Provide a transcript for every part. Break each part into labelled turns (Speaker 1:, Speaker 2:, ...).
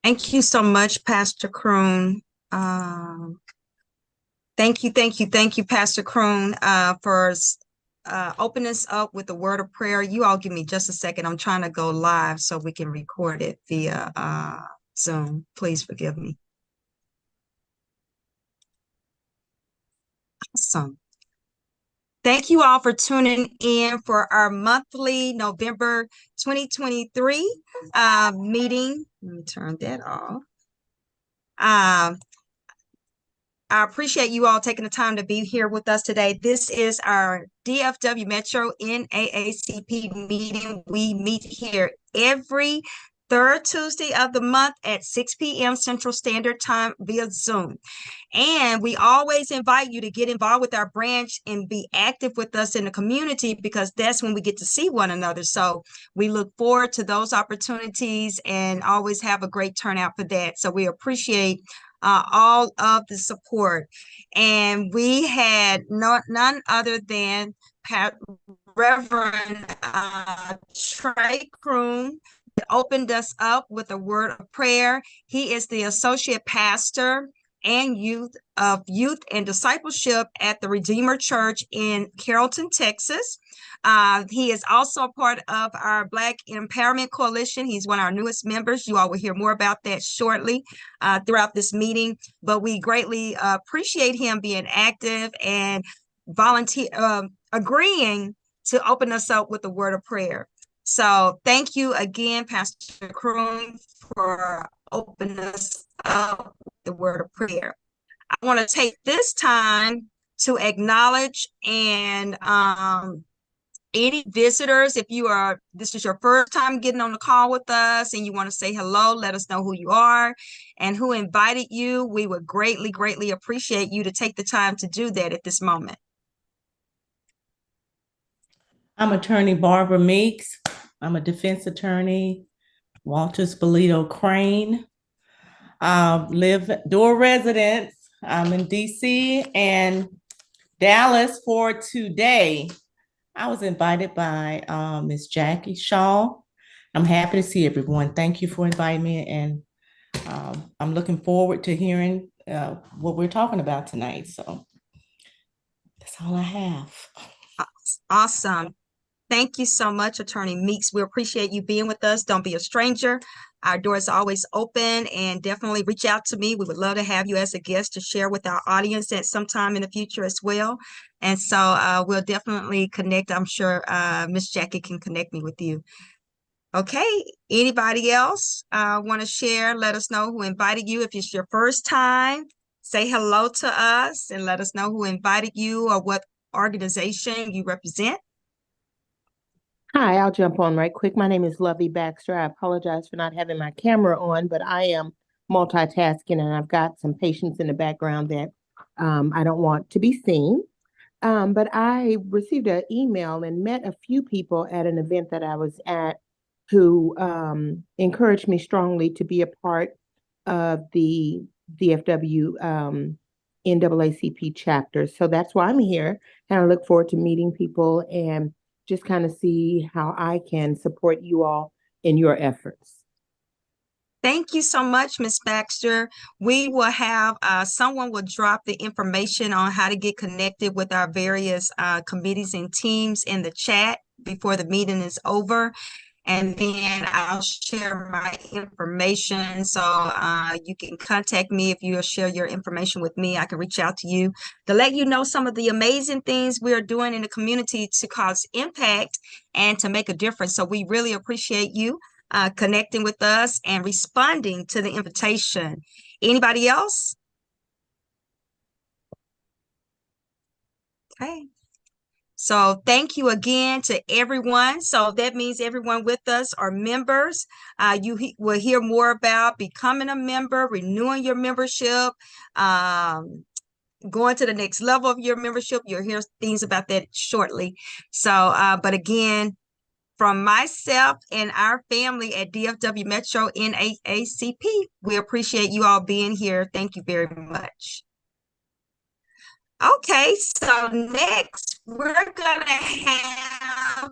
Speaker 1: Thank you so much, Pastor Kroon. Um, thank you, Pastor Kroon, for opening us up with the word of prayer. You all give me just a second. I'm trying to go live so we can record it via Zoom. Please forgive me. Awesome. Thank you all for tuning in for our monthly November 2023 meeting. Let me turn that off. I appreciate you all taking the time to be here with us today. This is our DFW Metro NAACP meeting. We meet here every third Tuesday of the month at 6 p.m. Central Standard Time via Zoom. And we always invite you to get involved with our branch and be active with us in the community, because that's when we get to see one another. So we look forward to those opportunities and always have a great turnout for that. So we appreciate all of the support. And we had none other than Reverend Trey Kroon opened us up with a word of prayer. He is the associate pastor and youth and discipleship at the Redeemer Church in Carrollton, Texas. He is also a part of our Black Empowerment Coalition. He's one of our newest members. You all will hear more about that shortly throughout this meeting. But we greatly appreciate him being active and agreeing to open us up with a word of prayer. So thank you again, Pastor Kroon, for opening us up with the word of prayer. I want to take this time to acknowledge and any visitors. If this is your first time getting on the call with us and you want to say hello, let us know who you are and who invited you. We would greatly, greatly appreciate you to take the time to do that at this moment.
Speaker 2: I'm attorney Barbara Meeks. I'm a defense attorney, Walters Bolito Crane. Live dual residence. I'm in DC and Dallas for today. I was invited by Miss Jackie Shaw. I'm happy to see everyone. Thank you for inviting me, and I'm looking forward to hearing what we're talking about tonight. So that's all I have.
Speaker 1: Awesome. Thank you so much, Attorney Meeks. We appreciate you being with us. Don't be a stranger. Our doors are always open, and definitely reach out to me. We would love to have you as a guest to share with our audience at some time in the future as well. And so we'll definitely connect. I'm sure Miss Jackie can connect me with you. Okay, anybody else want to share? Let us know who invited you. If it's your first time, say hello to us and let us know who invited you or what organization you represent.
Speaker 3: Hi, I'll jump on right quick. My name is Lovey Baxter. I apologize for not having my camera on, but I am multitasking and I've got some patients in the background that I don't want to be seen. But I received an email and met a few people at an event that I was at who encouraged me strongly to be a part of the DFW NAACP chapter. So that's why I'm here, and I look forward to meeting people and just kind of see how I can support you all in your efforts.
Speaker 1: Thank you so much, Ms. Baxter. We will have someone will drop the information on how to get connected with our various committees and teams in the chat before the meeting is over. And then I'll share my information. So you can contact me if you'll share your information with me. I can reach out to you to let you know some of the amazing things we are doing in the community to cause impact and to make a difference. So we really appreciate you connecting with us and responding to the invitation. Anybody else? Okay. So thank you again to everyone. So that means everyone with us are members. You will hear more about becoming a member, renewing your membership, going to the next level of your membership. You'll hear things about that shortly. So, but again, from myself and our family at DFW Metro NAACP, we appreciate you all being here. Thank you very much. Okay, so next we're gonna have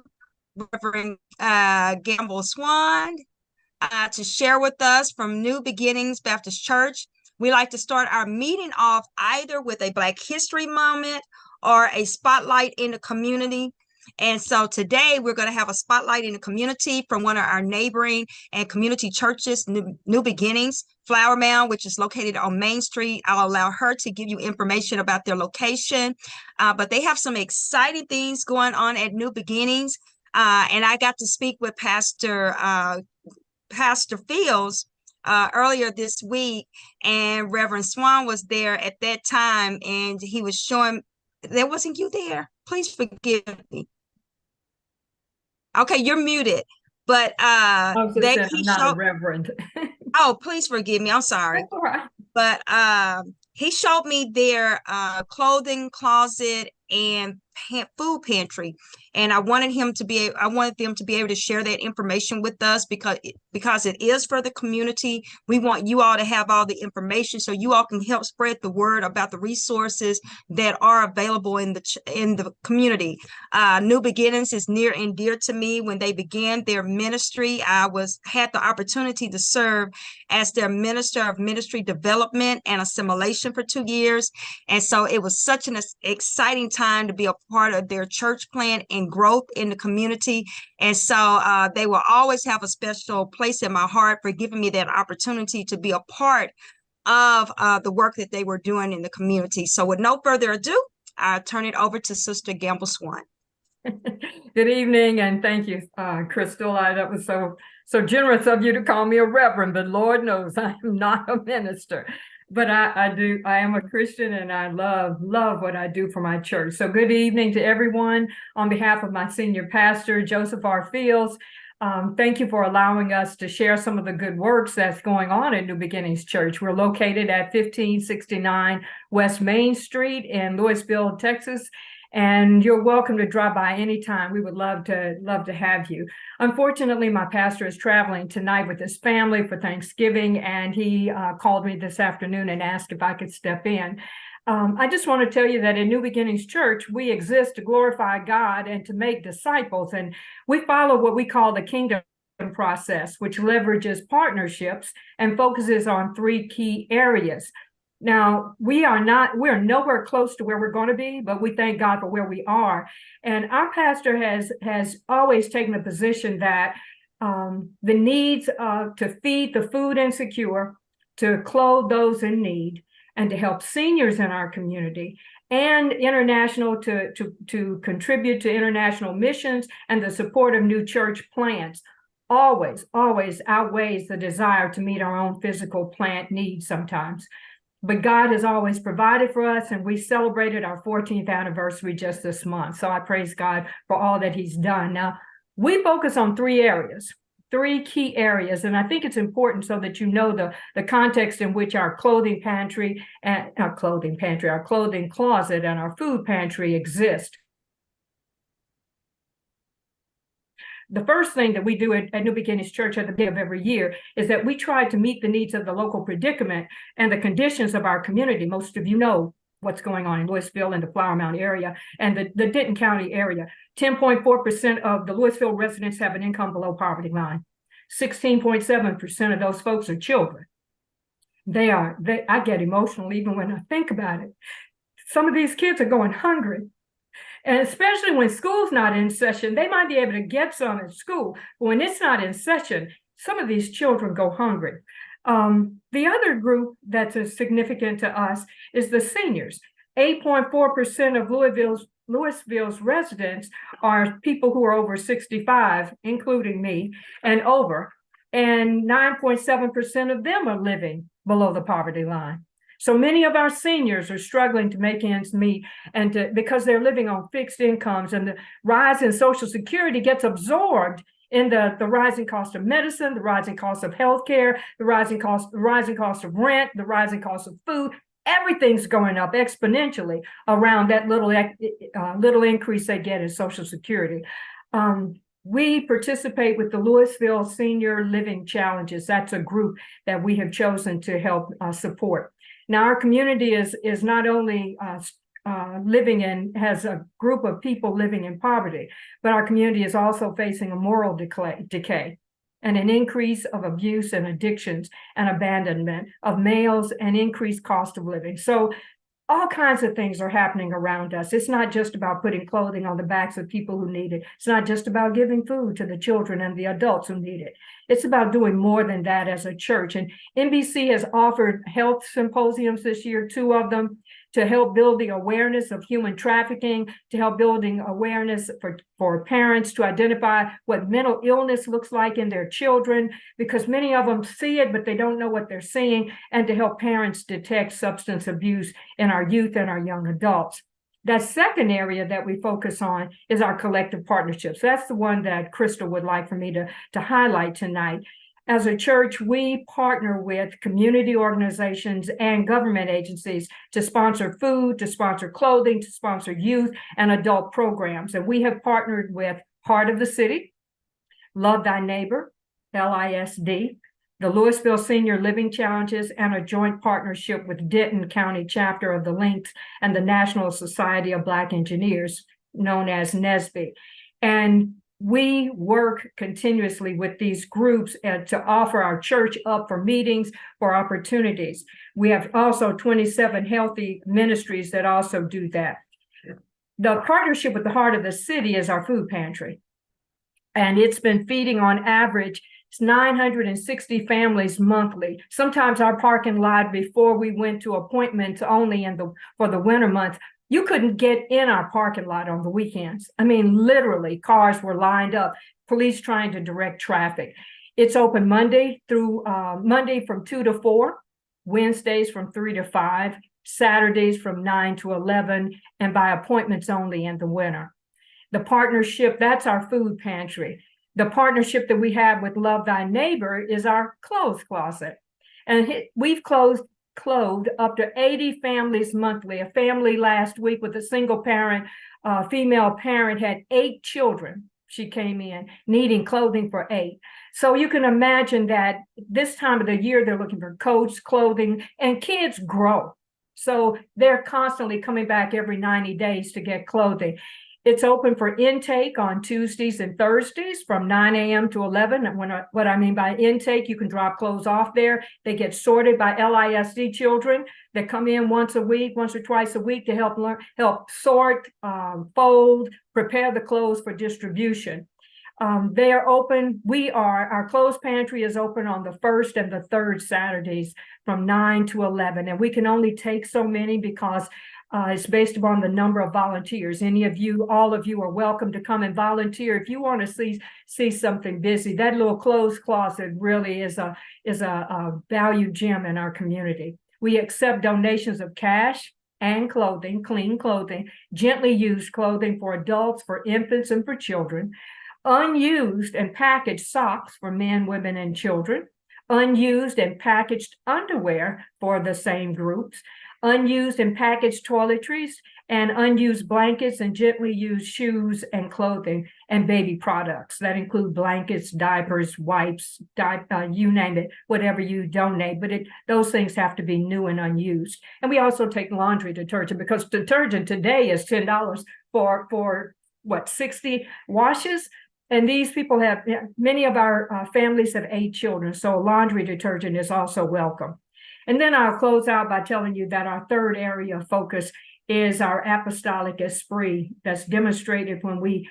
Speaker 1: Reverend Gamble Swan to share with us from New Beginnings Baptist Church. We like to start our meeting off either with a Black History moment or a spotlight in the community. And so today we're going to have a spotlight in the community from one of our neighboring and community churches, New Beginnings, Flower Mound, which is located on Main Street. I'll allow her to give you information about their location, but they have some exciting things going on at New Beginnings. And I got to speak with Pastor Fields earlier this week, and Reverend Swan was there at that time, and he was showing. There wasn't you there. Please forgive me. Okay, you're muted. But
Speaker 4: I was just saying, I'm not a reverend.
Speaker 1: Oh, please forgive me. I'm sorry.
Speaker 4: That's all right.
Speaker 1: But he showed me their clothing closet and food pantry, and I wanted them to be able to share that information with us because it is for the community. We want you all to have all the information so you all can help spread the word about the resources that are available in the community. New Beginnings is near and dear to me. When they began their ministry, I had the opportunity to serve as their minister of ministry development and assimilation for 2 years, and so it was such an exciting time to be a part of their church plan and growth in the community. And so they will always have a special place in my heart for giving me that opportunity to be a part of the work that they were doing in the community. So with no further ado, I'll turn it over to Sister Gamble Swan.
Speaker 4: Good evening, and thank you, Crystal. That was so generous of you to call me a reverend, but Lord knows I am not a minister. But I am a Christian, and I love what I do for my church. So good evening to everyone. On behalf of my senior pastor, Joseph R. Fields, thank you for allowing us to share some of the good works that's going on at New Beginnings Church. We're located at 1569 West Main Street in Louisville, Texas. And you're welcome to drop by anytime. We would love to have you. Unfortunately, my pastor is traveling tonight with his family for Thanksgiving, and he called me this afternoon and asked if I could step in. I just want to tell you that in New Beginnings Church, we exist to glorify God and to make disciples, and we follow what we call the kingdom process, which leverages partnerships and focuses on 3 key areas. Now, we're nowhere close to where we're going to be, but we thank God for where we are. And our pastor has always taken the position that the needs to feed the food insecure, to clothe those in need, and to help seniors in our community, and international to contribute to international missions and the support of new church plants always outweighs the desire to meet our own physical plant needs sometimes. But God has always provided for us, and we celebrated our 14th anniversary just this month. So I praise God for all that he's done. Now, we focus on 3 areas, 3 key areas, and I think it's important so that you know the context in which our clothing pantry and our clothing closet and our food pantry exist. The first thing that we do at New Beginnings Church at the beginning of every year is that we try to meet the needs of the local predicament and the conditions of our community. Most of you know what's going on in Louisville and the Flower Mound area and the Denton County area. 10.4% of the Louisville residents have an income below poverty line. 16.7% of those folks are children. I get emotional even when I think about it. Some of these kids are going hungry. And especially when school's not in session, they might be able to get some at school. But when it's not in session, some of these children go hungry. The other group that's significant to us is the seniors. 8.4% of Louisville's residents are people who are over 65, including me, and over. And 9.7% of them are living below the poverty line. So many of our seniors are struggling to make ends meet, and because they're living on fixed incomes, and the rise in Social Security gets absorbed in the rising cost of medicine, the rising cost of healthcare, the rising cost of rent, the rising cost of food. Everything's going up exponentially around that little increase they get in Social Security. We participate with the Louisville Senior Living Challenges. That's a group that we have chosen to help support. Now, our community is not only has a group of people living in poverty, but our community is also facing a moral decay. and an increase of abuse and addictions and abandonment of males and increased cost of living. So all kinds of things are happening around us. It's not just about putting clothing on the backs of people who need it. It's not just about giving food to the children and the adults who need it. It's about doing more than that as a church. And NBC has offered health symposiums this year, 2 of them, to help build the awareness of human trafficking, to help building awareness for parents to identify what mental illness looks like in their children, because many of them see it, but they don't know what they're seeing, and to help parents detect substance abuse in our youth and our young adults. That second area that we focus on is our collective partnerships. That's the one that Crystal would like for me to highlight tonight. As a church, we partner with community organizations and government agencies to sponsor food, to sponsor clothing, to sponsor youth and adult programs. And we have partnered with Heart of the City, Love Thy Neighbor, LISD, the Louisville Senior Living Challenges, and a joint partnership with Denton County chapter of the Links and the National Society of Black Engineers, known as NAACP. And we work continuously with these groups to offer our church up for meetings, for opportunities. We have also 27 healthy ministries that also do that. The partnership with the Heart of the City is our food pantry. And it's been feeding on average 960 families monthly. Sometimes our parking lot, before we went to appointments only for the winter months, you couldn't get in our parking lot on the weekends. I mean, literally, cars were lined up, police trying to direct traffic. It's open Monday from 2 to 4, Wednesdays from 3 to 5, Saturdays from 9 to 11, and by appointments only in the winter. The partnership, that's our food pantry. The partnership that we have with Love Thy Neighbor is our clothes closet. And we've clothed up to 80 families monthly. A family last week with a single parent, female parent, had 8 children. She came in needing clothing for 8. So you can imagine that this time of the year, they're looking for coats, clothing, and kids grow. So they're constantly coming back every 90 days to get clothing. It's open for intake on Tuesdays and Thursdays from 9 a.m. to 11. And what I mean by intake, you can drop clothes off there. They get sorted by LISD children that come in once or twice a week to help sort, fold, prepare the clothes for distribution. They are open. Our clothes pantry is open on the 1st and the 3rd Saturdays from 9 to 11. And we can only take so many because it's based upon the number of volunteers. All of you are welcome to come and volunteer if you want to see something busy. That little clothes closet really is a valued gem in our community. We accept donations of cash and clothing, clean clothing, gently used clothing for adults, for infants, and for children, unused and packaged socks for men, women, and children, unused and packaged underwear for the same groups, unused and packaged toiletries, and unused blankets and gently used shoes and clothing and baby products. That include blankets, diapers, wipes, you name it, whatever you donate, but those things have to be new and unused. And we also take laundry detergent, because detergent today is $10 for 60 washes. And these people many of our families have 8 children, so laundry detergent is also welcome. And then I'll close out by telling you that our third area of focus is our apostolic esprit that's demonstrated when we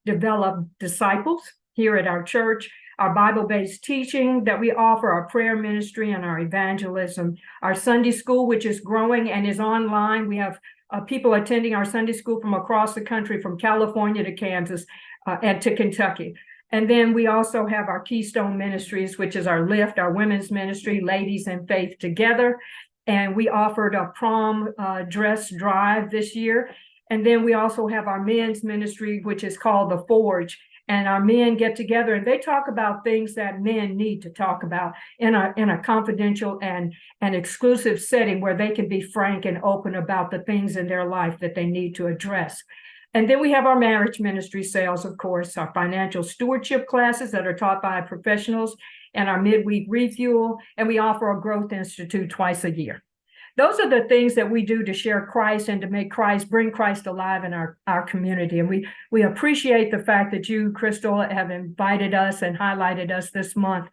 Speaker 4: develop disciples here at our church, our Bible-based teaching that we offer, our prayer ministry, and our evangelism, our Sunday school, which is growing and is online. We have people attending our Sunday school from across the country, from California to Kansas and to Kentucky. And then we also have our Keystone Ministries, which is our LIFT, our women's ministry, Ladies in Faith Together. And we offered a prom dress drive this year. And then we also have our men's ministry, which is called The Forge. And our men get together and they talk about things that men need to talk about in a confidential and exclusive setting where they can be frank and open about the things in their life that they need to address. And then we have our marriage ministry sales, of course, our financial stewardship classes that are taught by professionals, and our midweek refuel. And we offer a growth institute twice a year. those are the things that we do to share Christ and to make Christ, bring Christ alive in our community. And we appreciate the fact that you, Crystal, have invited us and highlighted us this month.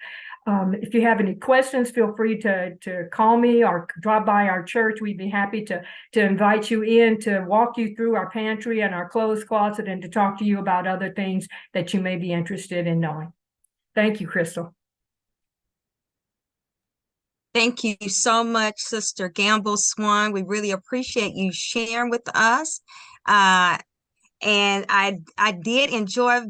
Speaker 4: If you have any questions, feel free to call me or drop by our church. We'd be happy to invite you in, to walk you through our pantry and our clothes closet, and to talk to you about other things that you may be interested in knowing. Thank you, Crystal.
Speaker 1: Thank you so much, Sister Gamble Swan. We really appreciate you sharing with us. And I did enjoy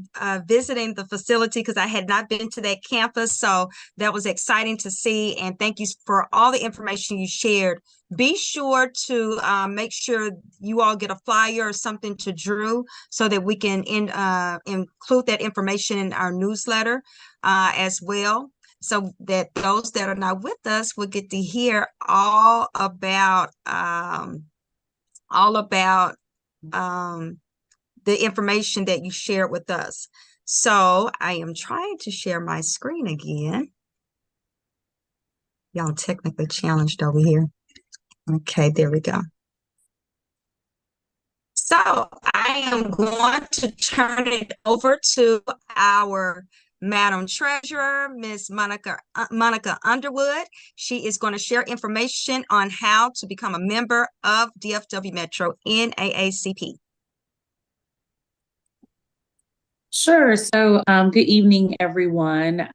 Speaker 1: visiting the facility because I had not been to that campus. So that was exciting to see. And thank you for all the information you shared. Be sure to make sure you all get a flyer or something to Drew so that we can include that information in our newsletter as well, so that those that are not with us will get to hear all about the information that you shared with us. So I am trying to share my screen again. Y'all technically challenged over here. Okay, there we go. So I am going to turn it over to our Madam Treasurer, Ms. Monica Underwood. She is going to share information on how to become a member of DFW Metro NAACP.
Speaker 5: Sure. So good evening, everyone.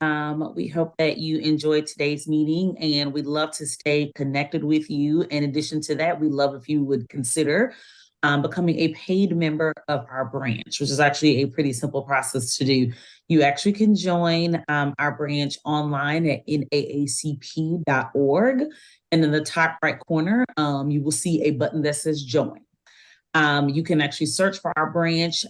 Speaker 5: We hope that you enjoyed today's meeting, and we'd love to stay connected with you. In addition to that, we'd love if you would consider becoming a paid member of our branch, which is actually a pretty simple process to do. You actually can join our branch online at naacp.org. And in the top right corner, you will see a button that says join. You can actually search for our branch.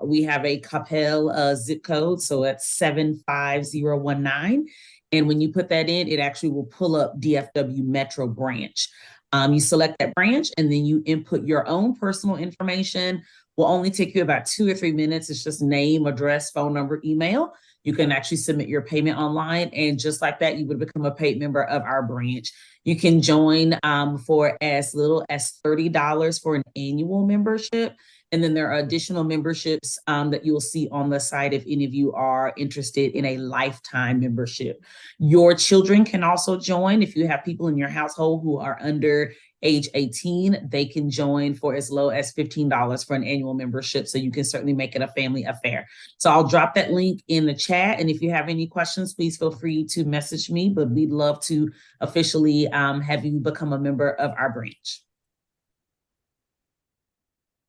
Speaker 5: We have a Coppell zip code, so it's 75019. And when you put that in, it actually will pull up DFW Metro branch. You select that branch and then you input your own personal information. Will only take you about 2 or 3 minutes. It's just name, address, phone number, email. You can actually submit your payment online, and just like that, you would become a paid member of our branch. You can join for as little as $30 for an annual membership. And then there are additional memberships that you will see on the site if any of you are interested in a lifetime membership. Your children can also join. If you have people in your household who are under age 18, they can join for as low as $15 for an annual membership. So you can certainly make it a family affair. So I'll drop that link in the chat. And if you have any questions, please feel free to message me, but we'd love to officially have you become a member of our branch.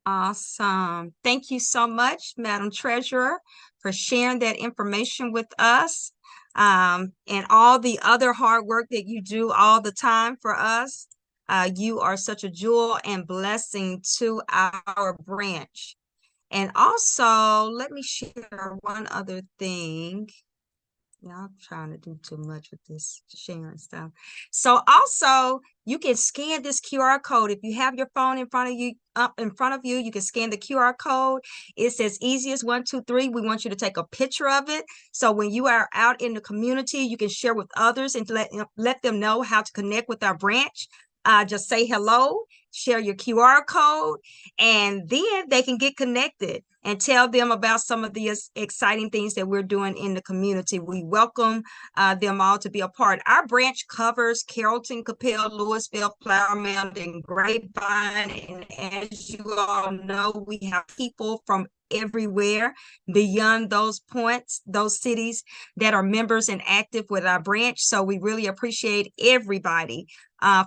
Speaker 1: Awesome. Thank you so much, Madam Treasurer, for sharing that information with us, and all the other hard work that you do all the time for us. You are such a jewel and blessing to our branch. And also, let me share one other thing. Yeah, I'm trying to do too much with this sharing stuff. So also, you can scan this QR code. If you have your phone in front of you, you can scan the QR code. It's as easy as 1, 2, 3. We want you to take a picture of it. So when you are out in the community, you can share with others and let them know how to connect with our branch. Just say hello, share your QR code, and then they can get connected and tell them about some of the exciting things that we're doing in the community. We welcome them all to be a part. Our branch covers Carrollton, Coppell, Louisville, Flower Mound, and Grapevine. And as you all know, we have people from everywhere beyond those points, those cities that are members and active with our branch. So we really appreciate everybody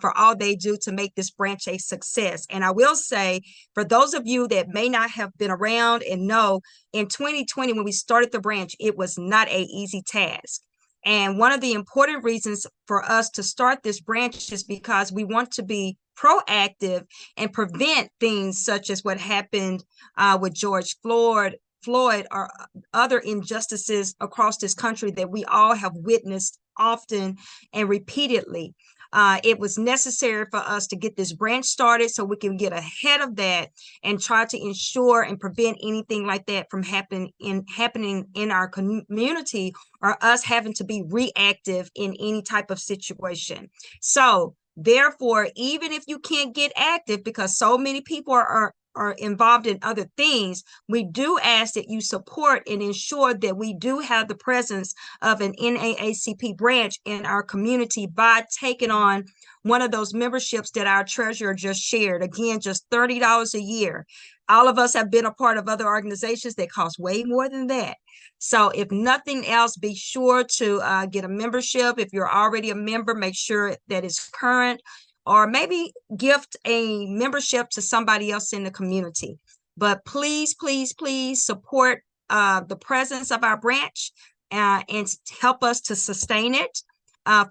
Speaker 1: for all they do to make this branch a success. And I will say, for those of you that may not have been around and know, in 2020, when we started the branch, it was not an easy task. And one of the important reasons for us to start this branch is because we want to be proactive and prevent things such as what happened with George Floyd or other injustices across this country that we all have witnessed often and repeatedly. It was necessary for us to get this branch started so we can get ahead of that and try to ensure and prevent anything like that from happening in our community, or us having to be reactive in any type of situation. So Therefore, even if you can't get active because so many people are involved in other things, we do ask that you support and ensure that we do have the presence of an NAACP branch in our community by taking on one of those memberships that our treasurer just shared. Again, just $30 a year. All of us have been a part of other organizations that cost way more than that. So if nothing else, be sure to get a membership. If you're already a member, make sure that it's current, or maybe gift a membership to somebody else in the community. But please, please, please support the presence of our branch and help us to sustain it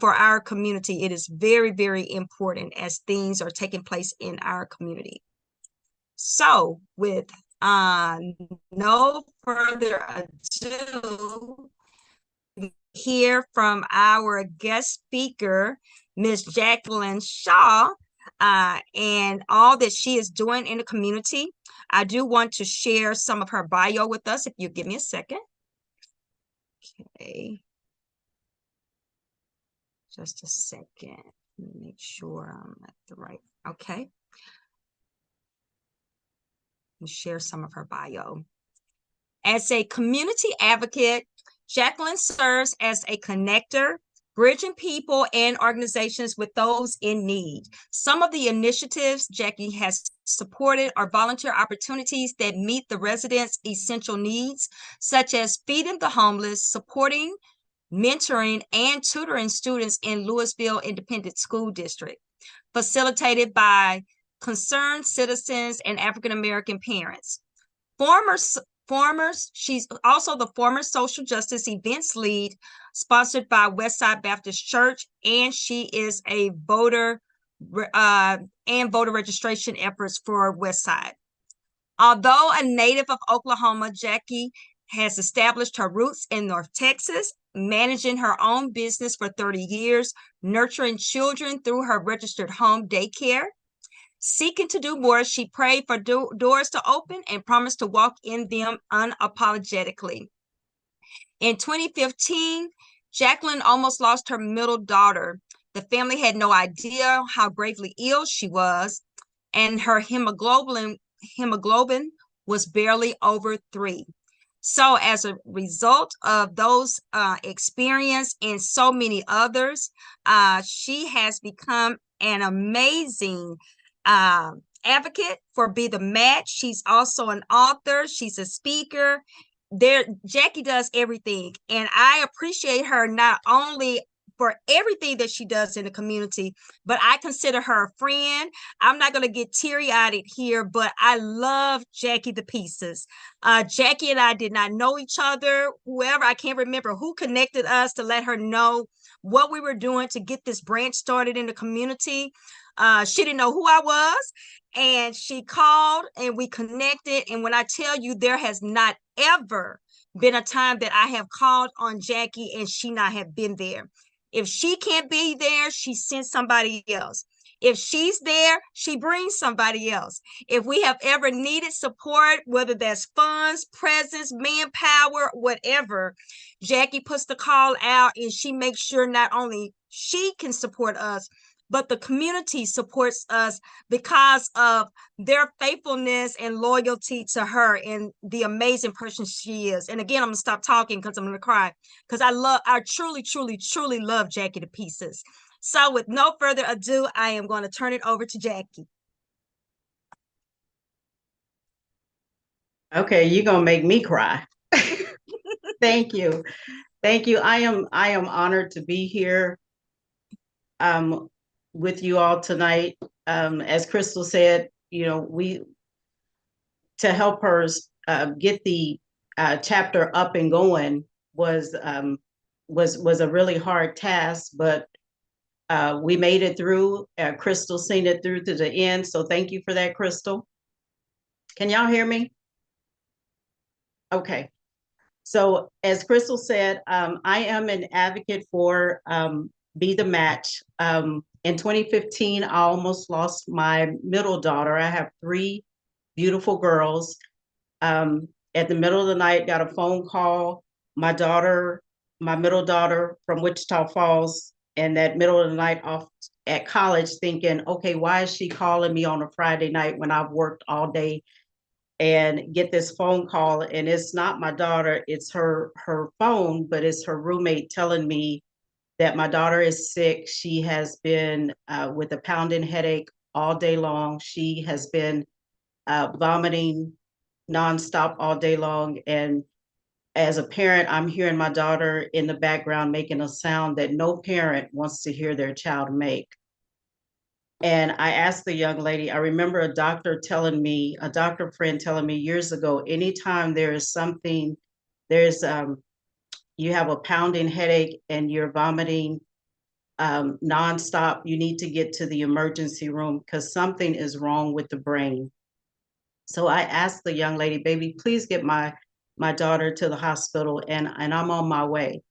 Speaker 1: for our community. It is very, very important as things are taking place in our community. So with no further ado, hear from our guest speaker, Ms. Jacqueline Shaw, and all that she is doing in the community. I do want to share some of her bio with us, if you give me a second. Okay. Just a second. Let me make sure I'm at the right. Okay. Let me share some of her bio. As a community advocate, Jacqueline serves as a connector, bridging people and organizations with those in need. Some of the initiatives Jackie has supported are volunteer opportunities that meet the residents' essential needs, such as feeding the homeless, supporting, mentoring, and tutoring students in Louisville Independent School District, facilitated by concerned citizens and African-American parents. She's also the former social justice events lead sponsored by Westside Baptist Church, and she is a voter and voter registration efforts for Westside. Although a native of Oklahoma, Jackie has established her roots in North Texas, managing her own business for 30 years, nurturing children through her registered home daycare. Seeking to do more, she prayed for doors to open and promised to walk in them unapologetically. In 2015, Jacqueline almost lost her middle daughter. The family had no idea how gravely ill she was, and her hemoglobin was barely over 3. So as a result of those experience and so many others, she has become an amazing advocate for Be the Match. She's also an author. She's a speaker. Jackie does everything, and I appreciate her not only for everything that she does in the community, but I consider her a friend. I'm not going to get teary-eyed here, but I love Jackie to pieces. Jackie and I did not know each other. Whoever, I can't remember who connected us to let her know what we were doing to get this branch started in the community. She didn't know who I was, and she called and we connected. And when I tell you, there has not ever been a time that I have called on Jackie and she not have been there. If she can't be there, she sends somebody else. If she's there, she brings somebody else. If we have ever needed support, whether that's funds, presence, manpower, whatever, Jackie puts the call out and she makes sure not only she can support us, but the community supports us because of their faithfulness and loyalty to her and the amazing person she is. And again, I'm gonna stop talking because I'm gonna cry, because I truly, truly, truly love Jackie to pieces. So with no further ado, I am going to turn it over to Jackie.
Speaker 6: Okay, you're gonna make me cry. Thank you. Thank you. I am honored to be here with you all tonight. As Crystal said, you know, to help her get the chapter up and going was a really hard task, but we made it through. Crystal seen it through to the end, so thank you for that, Crystal. Can y'all hear me? Okay. So as Crystal said, I am an advocate for Be the Match. In 2015, I almost lost my middle daughter. I have 3 beautiful girls. At the middle of the night, got a phone call. My middle daughter from Wichita Falls, and that middle of the night at college thinking, okay, why is she calling me on a Friday night when I've worked all day, and get this phone call, and it's not my daughter, it's her phone, but it's her roommate telling me that my daughter is sick. She has been with a pounding headache all day long. She has been vomiting nonstop all day long. And as a parent, I'm hearing my daughter in the background making a sound that no parent wants to hear their child make. And I asked the young lady, I remember a doctor friend telling me years ago, anytime there is something, you have a pounding headache and you're vomiting nonstop, you need to get to the emergency room because something is wrong with the brain. So I asked the young lady, baby, please get my daughter to the hospital, and I'm on my way.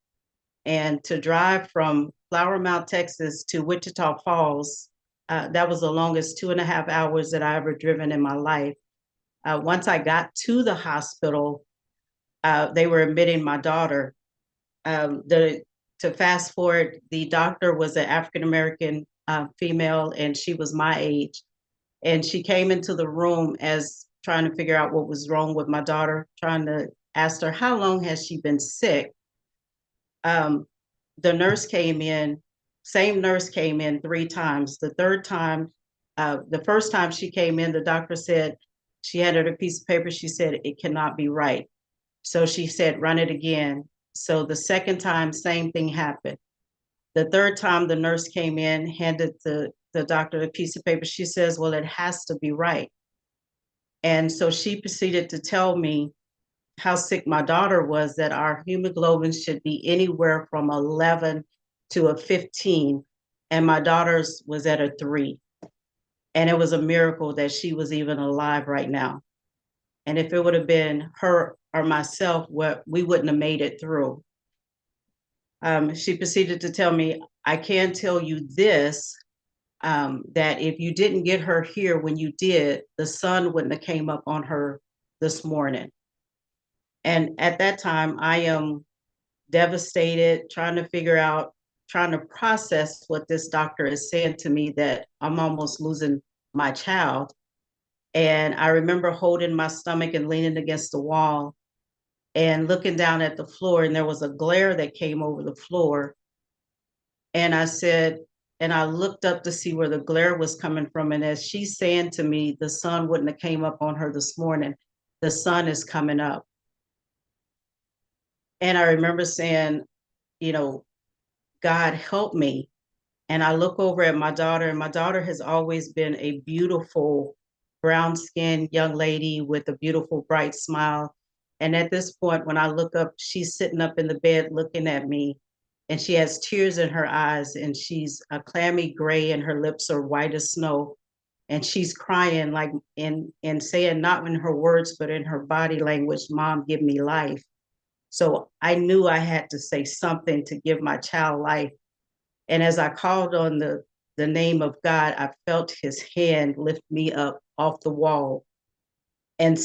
Speaker 6: And to drive from Flower Mount, Texas to Wichita Falls, that was the longest 2.5 hours that I ever driven in my life. Once I got to the hospital, they were admitting my daughter. To fast forward, the doctor was an African-American female, and she was my age. And she came into the room as trying to figure out what was wrong with my daughter, trying to ask her, how long has she been sick? The nurse came in, same nurse came in 3 times. The third time, the first time she came in, the doctor said, she handed her a piece of paper. She said, it cannot be right. So she said, run it again. So the second time, same thing happened. The third time the nurse came in, handed the doctor a piece of paper. She says, well, it has to be right. And so she proceeded to tell me how sick my daughter was, that our hemoglobin should be anywhere from 11 to a 15. And my daughter's was at a 3. And it was a miracle that she was even alive right now. And if it would have been her or myself, we wouldn't have made it through. She proceeded to tell me, I can tell you this, that if you didn't get her here when you did, the sun wouldn't have came up on her this morning. And at that time, I am devastated, trying to process what this doctor is saying to me, that I'm almost losing my child. And I remember holding my stomach and leaning against the wall and looking down at the floor, and there was a glare that came over the floor. And I looked up to see where the glare was coming from. And as she's saying to me, the sun wouldn't have came up on her this morning. The sun is coming up. And I remember saying, God help me. And I look over at my daughter, and my daughter has always been a beautiful brown-skinned young lady with a beautiful, bright smile. And at this point, when I look up, she's sitting up in the bed looking at me, and she has tears in her eyes, and she's a clammy gray, and her lips are white as snow. And she's crying, like in saying, not in her words, but in her body language, Mom, give me life. So I knew I had to say something to give my child life. And as I called on the name of God, I felt his hand lift me up off the wall and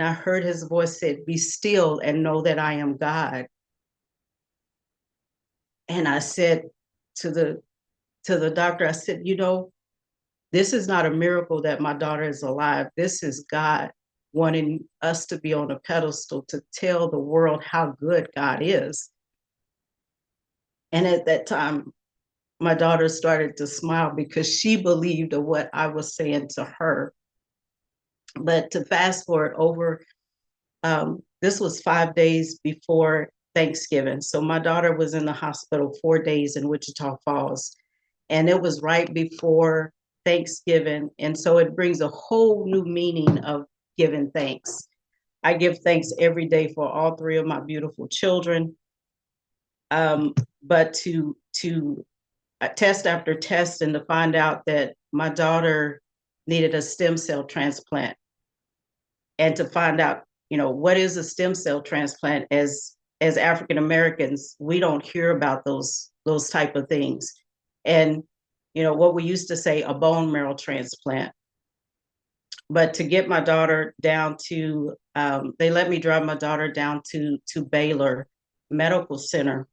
Speaker 6: I heard his voice said, be still and know that I am God. And I said to the doctor, I said, this is not a miracle that my daughter is alive. This is God wanting us to be on a pedestal to tell the world how good God is. And at that time, my daughter started to smile because she believed of what I was saying to her. But to fast forward over, this was 5 days before Thanksgiving. So my daughter was in the hospital 4 days in Wichita Falls, and it was right before Thanksgiving. And so it brings a whole new meaning of giving thanks. I give thanks every day for all 3 of my beautiful children. But to test after test, and to find out that my daughter needed a stem cell transplant, and to find out, what is a stem cell transplant. As African Americans, we don't hear about those type of things. And what we used to say, a bone marrow transplant. But to get my daughter down to, they let me drive my daughter down to Baylor Medical Center.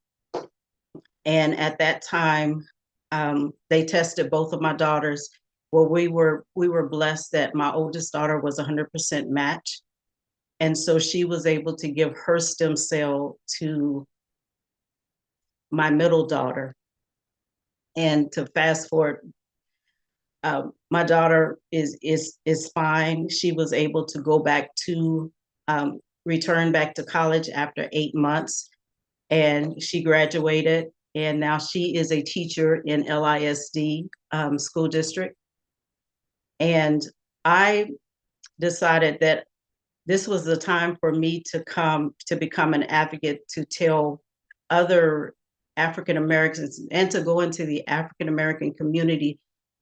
Speaker 6: And at that time, They tested both of my daughters. Well, we were blessed that my oldest daughter was 100% match. And so she was able to give her stem cell to my middle daughter. And to fast forward, my daughter is fine. She was able to go back to return back to college after 8 months, and she graduated. And now she is a teacher in LISD school district. And I decided that this was the time for me to become an advocate, to tell other African Americans and to go into the African American community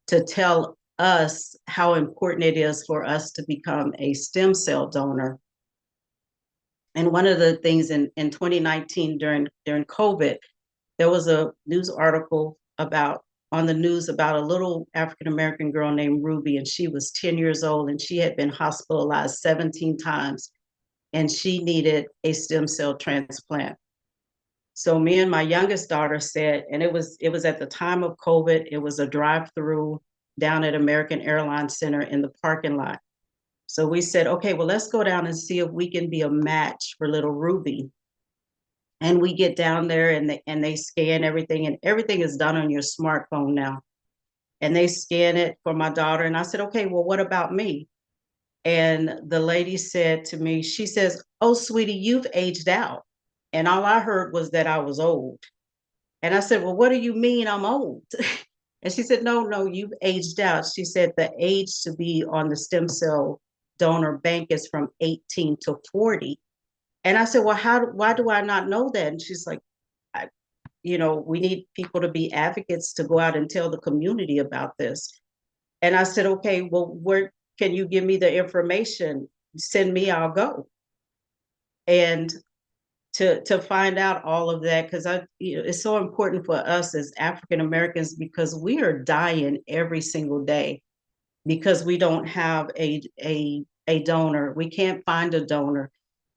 Speaker 6: to tell us how important it is for us to become a stem cell donor. And one of the things in 2019 during COVID, there was a news article on the news about a little African American girl named Ruby, and she was 10 years old, and she had been hospitalized 17 times, and she needed a stem cell transplant. So me and my youngest daughter said, and it was at the time of COVID, it was a drive-through down at American Airlines Center in the parking lot. So we said, okay, well, let's go down and see if we can be a match for little Ruby. And we get down there and they scan everything, and everything is done on your smartphone now. And they scan it for my daughter. And I said, okay, well, what about me? And the lady said to me, she says, oh, sweetie, you've aged out. And all I heard was that I was old. And I said, well, what do you mean I'm old? And she said, no, you've aged out. She said the age to be on the stem cell donor bank is from 18 to 40. And I said, well, why do I not know that? And she's like, we need people to be advocates to go out and tell the community about this. And I said, okay, well, where can you give me the information? Send me, I'll go. And to find out all of that, because it's so important for us as African Americans, because we are dying every single day because we don't have a donor. We can't find a donor.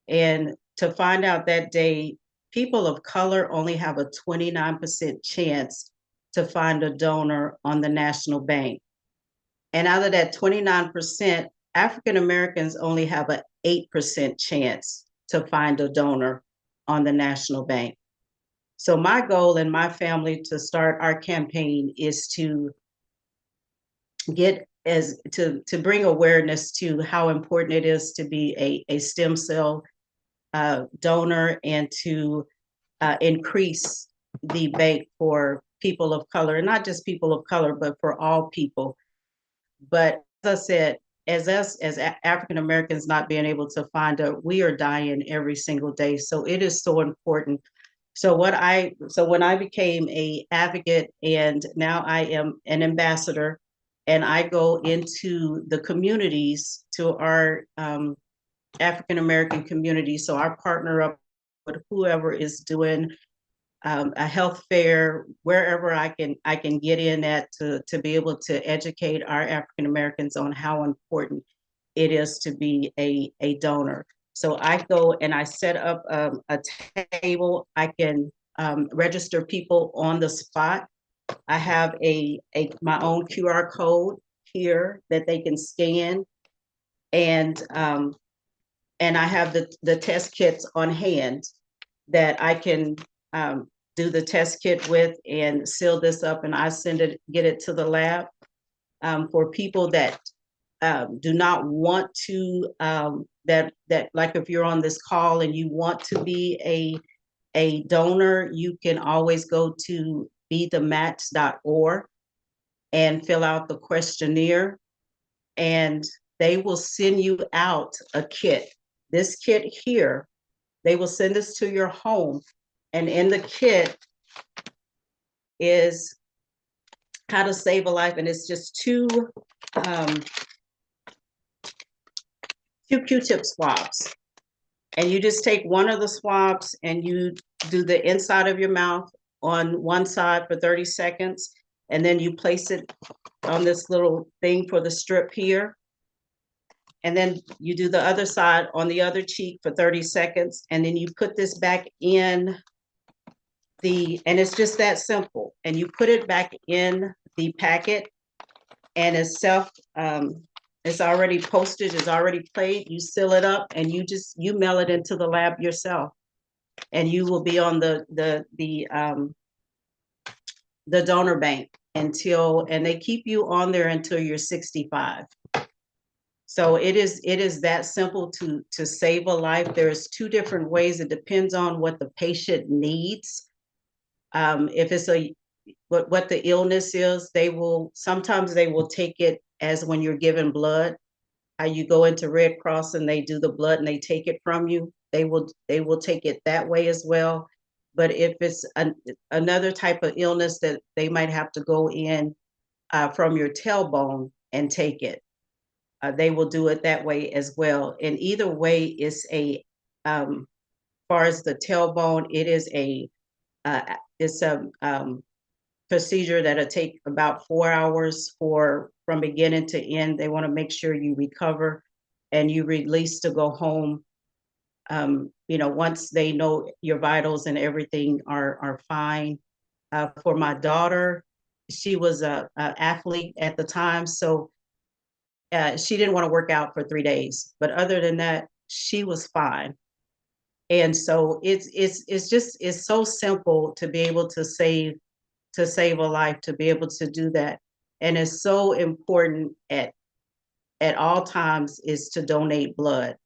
Speaker 6: And to find out that day, people of color only have a 29% chance to find a donor on the national bank. And out of that 29%, African Americans only have an 8% chance to find a donor on the national bank. So my goal and my family to start our campaign is to bring awareness to how important it is to be a stem cell donor, and to increase the bank for people of color, and not just people of color, but for all people. But as I said, as African Americans not being able to find we are dying every single day. So it is so important. So when I became an advocate, and now I am an ambassador, and I go into the communities, to our African American community. So I partner up with whoever is doing a health fair, wherever I can get in at, to be able to educate our African Americans on how important it is to be a donor. So I go and I set up a table. I can register people on the spot. I have my own QR code here that they can scan, and I have the test kits on hand that I can do the test kit with and seal this up, and I get it to the lab. For people that do not want to, that like if you're on this call and you want to be a donor, you can always go to bethematch.org and fill out the questionnaire, and they will send you out a kit. This kit here, they will send this to your home, and in the kit is how to save a life, and it's just two Q-tip swabs. And you just take one of the swabs and you do the inside of your mouth on one side for 30 seconds, and then you place it on this little thing for the strip here. And then you do the other side on the other cheek for 30 seconds. And then you put this back in and it's just that simple. And you put it back in the packet, and it's it's already posted, it's already played. You seal it up, and you mail it into the lab yourself, and you will be on the donor bank and they keep you on there until you're 65. So it is that simple to save a life. There's two different ways. It depends on what the patient needs. If it's what the illness is, sometimes they will take it as when you're given blood, how you go into Red Cross and they do the blood and they take it from you. They will take it that way as well. But if it's another type of illness that they might have to go in from your tailbone and take it, they will do it that way as well. And either way, it's far as the tailbone, it's a procedure that'll take about 4 hours from beginning to end. They want to make sure you recover and you release to go home. Once they know your vitals and everything are fine. For my daughter, she was a athlete at the time, so she didn't want to work out for 3 days, but other than that, she was fine. And so it's so simple to be able to save a life, to be able to do that. And it's so important at all times is to donate blood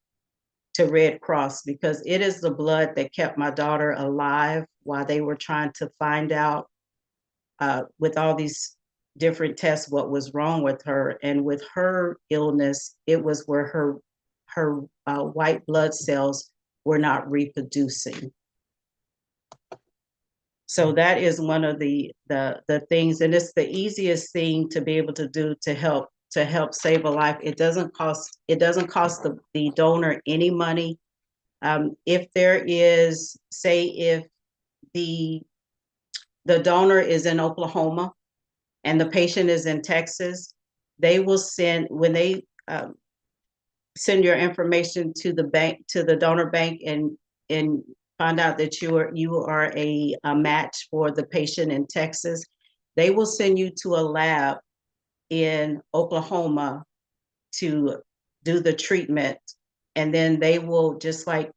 Speaker 6: to Red Cross, because it is the blood that kept my daughter alive while they were trying to find out with all these different tests what was wrong with her. And with her illness, it was where her white blood cells were not reproducing. So that is one of the things, and it's the easiest thing to be able to do to help save a life. It doesn't cost the donor any money. If there is, say, if the donor is in Oklahoma and the patient is in Texas, they will send, when they send your information to the bank, to the donor bank, and find out that you are a match for the patient in Texas, they will send you to a lab in Oklahoma to do the treatment, and then they will just like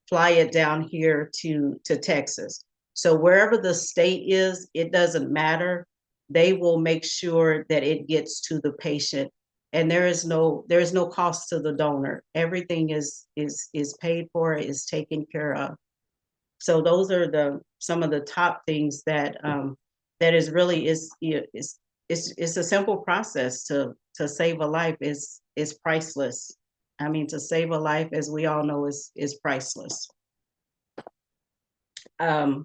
Speaker 6: fly it down here to Texas. So wherever the state is, it doesn't matter. They will make sure that it gets to the patient, and there is no cost to the donor. Everything is paid for, is taken care of. So those are some of the top things that is really it's a simple process to save a life is priceless. I mean, to save a life, as we all know, is priceless. But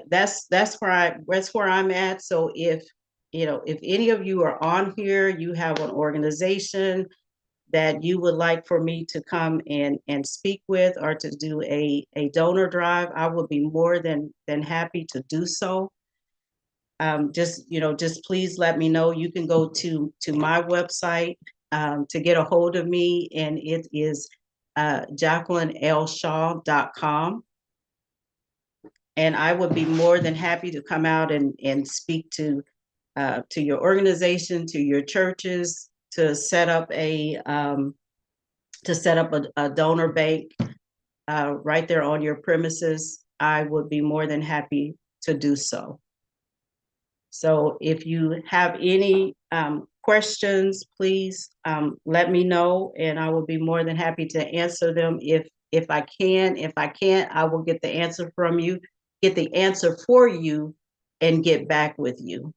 Speaker 6: that's where I'm at. So if any of you are on here, you have an organization that you would like for me to come and speak with, or to do a donor drive, I would be more than happy to do so. Just please let me know. You can go to my website to get a hold of me, and it is JacquelineLShaw.com. And I would be more than happy to come out and speak to your organization, to your churches, to set up a donor bank right there on your premises. I would be more than happy to do so. So if you have any questions, please let me know, and I will be more than happy to answer them if I can. If I can't, I will get the answer for you and get back with you.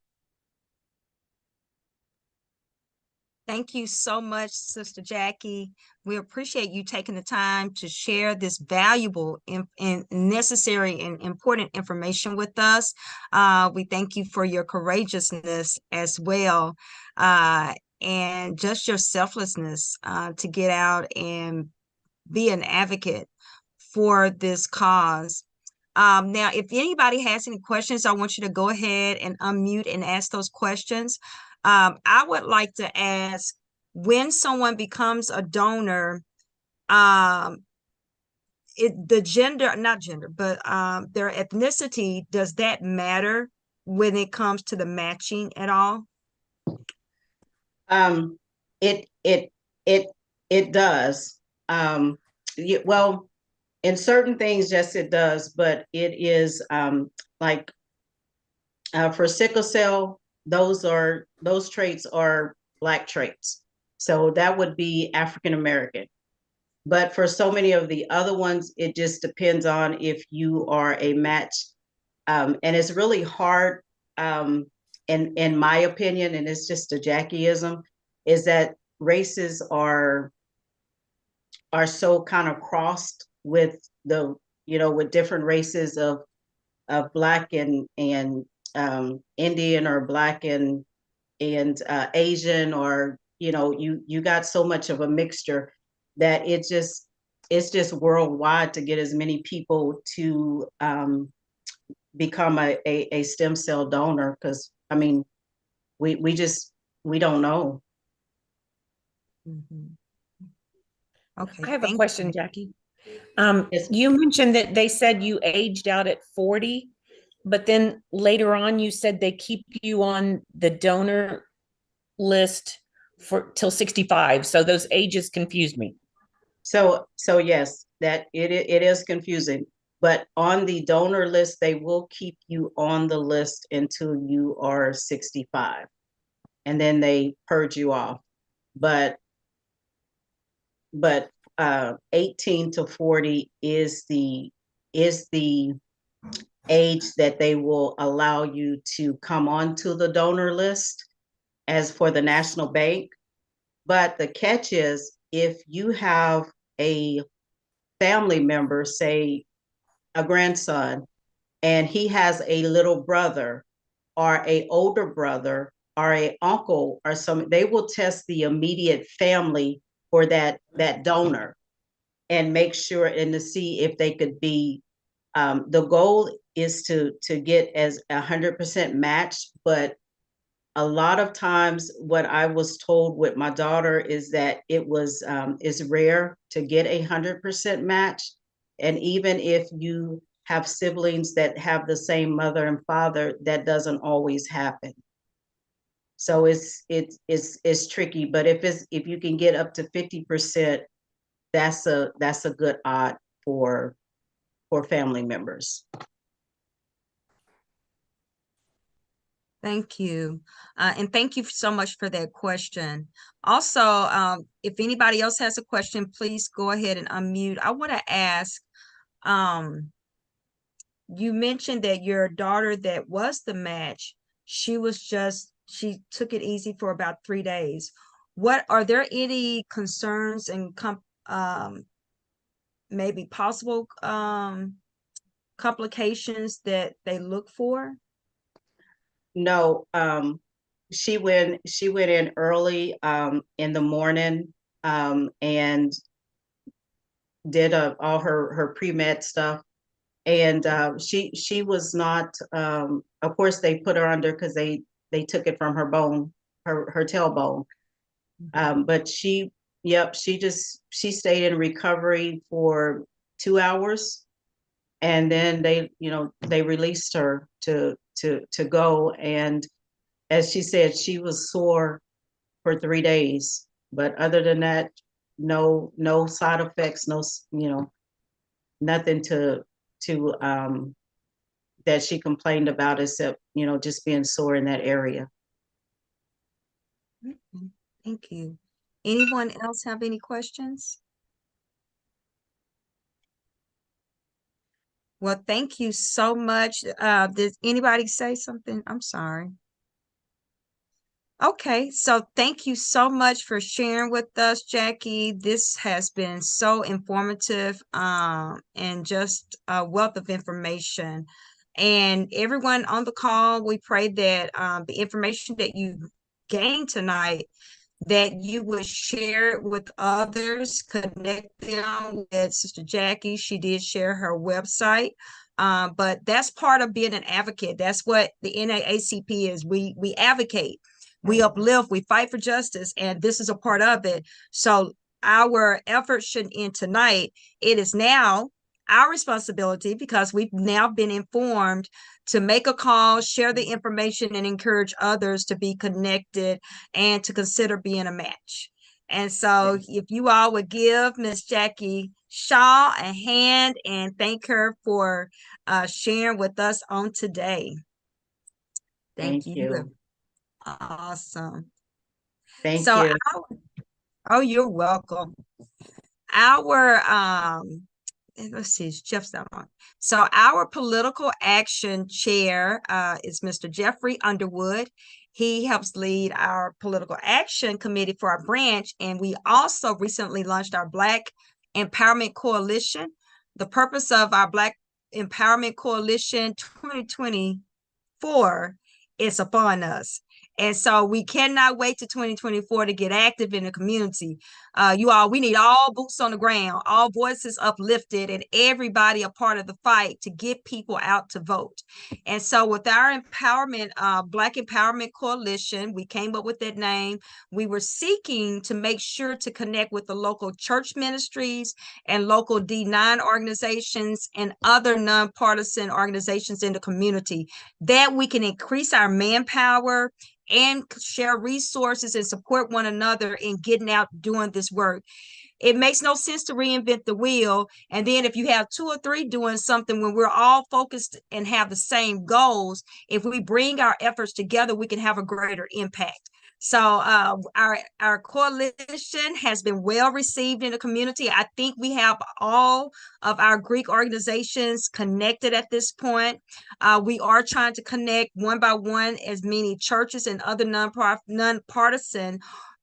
Speaker 1: Thank you so much, Sister Jackie. We appreciate you taking the time to share this valuable and necessary and important information with us. We thank you for your courageousness as well, and just your selflessness to get out and be an advocate for this cause. Now, if anybody has any questions, I want you to go ahead and unmute and ask those questions. I would like to ask, when someone becomes a donor, the gender, not gender, but their ethnicity, does that matter when it comes to the matching at all?
Speaker 6: Um, it it it it does. Well, in certain things, yes, it does, but it is like for sickle cell, those traits are Black traits. So that would be African American. But for so many of the other ones, it just depends on if you are a match. And it's really hard, in my opinion, and it's just a Jackieism, is that races are so kind of crossed with with different races of Black and Indian, or Black and Asian, or you got so much of a mixture that it's just worldwide to get as many people to become a stem cell donor, because I mean we don't know.
Speaker 1: Mhm. Okay,
Speaker 7: I have a
Speaker 1: thank
Speaker 7: question,
Speaker 1: you.
Speaker 7: Jackie.
Speaker 6: Yes.
Speaker 7: You mentioned that they said you aged out at 40, but then later on you said they keep you on the donor list for till 65. So those ages confused me.
Speaker 6: So yes, that it is confusing, but on the donor list, they will keep you on the list until you are 65, and then they purge you off. But 18 to 40 is the age that they will allow you to come onto the donor list as for the national bank. But the catch is, if you have a family member, say a grandson, and he has a little brother or a older brother or a uncle or some, they will test the immediate family for that donor and make sure and to see if they could be. The goal is to get as 100% matched, but a lot of times what I was told with my daughter is that it was is rare to get 100% match. And even if you have siblings that have the same mother and father, that doesn't always happen. So it's tricky, but if you can get up to 50%, that's a good odd for family members.
Speaker 1: Thank you. And thank you so much for that question. Also, if anybody else has a question, please go ahead and unmute. I want to ask, you mentioned that your daughter that was the match, she took it easy for about 3 days. What are there any concerns and maybe possible complications that they look for?
Speaker 6: No, she went in early in the morning and did all her pre-med stuff, and she was not of course they put her under because they took it from her bone, her tailbone, but she stayed in recovery for 2 hours, and then they released her to go. And as she said, she was sore for 3 days, but other than that, no side effects, no, nothing to that she complained about, except just being sore in that area.
Speaker 1: Okay, thank you. Anyone else have any questions? Well, thank you so much. Did anybody say something? I'm sorry. Okay, so thank you so much for sharing with us, Jackie. This has been so informative and just a wealth of information. And everyone on the call, we pray that the information that you gained tonight, that you would share it with others, connect them with Sister Jackie. She did share her website. But that's part of being an advocate. That's what the NAACP is. We advocate, we uplift, we fight for justice, and this is a part of it. So our efforts shouldn't end tonight. It is now our responsibility, because we've now been informed, to make a call, share the information, and encourage others to be connected and to consider being a match. And so if you all would give Miss Jackie Shaw a hand and thank her for sharing with us on today. Thank you. Awesome.
Speaker 6: Thank
Speaker 1: So
Speaker 6: you.
Speaker 1: oh, you're welcome. Our let's see, Jeff's not on. So our political action chair is Mr. Jeffrey Underwood. He helps lead our political action committee for our branch, and we also recently launched our Black Empowerment Coalition. The purpose of our Black Empowerment Coalition 2024 is upon us. And so we cannot wait to 2024 to get active in the community. You all, we need all boots on the ground, all voices uplifted, and everybody a part of the fight to get people out to vote. And so with our empowerment, Black Empowerment Coalition, we came up with that name. We were seeking to make sure to connect with the local church ministries and local D9 organizations and other nonpartisan organizations in the community, that we can increase our manpower and share resources and support one another in getting out doing this work. It makes no sense to reinvent the wheel. And then if you have 2 or 3 doing something, when we're all focused and have the same goals, if we bring our efforts together, we can have a greater impact. So our coalition has been well received in the community. I think we have all of our Greek organizations connected at this point. We are trying to connect one by one as many churches and other nonpartisan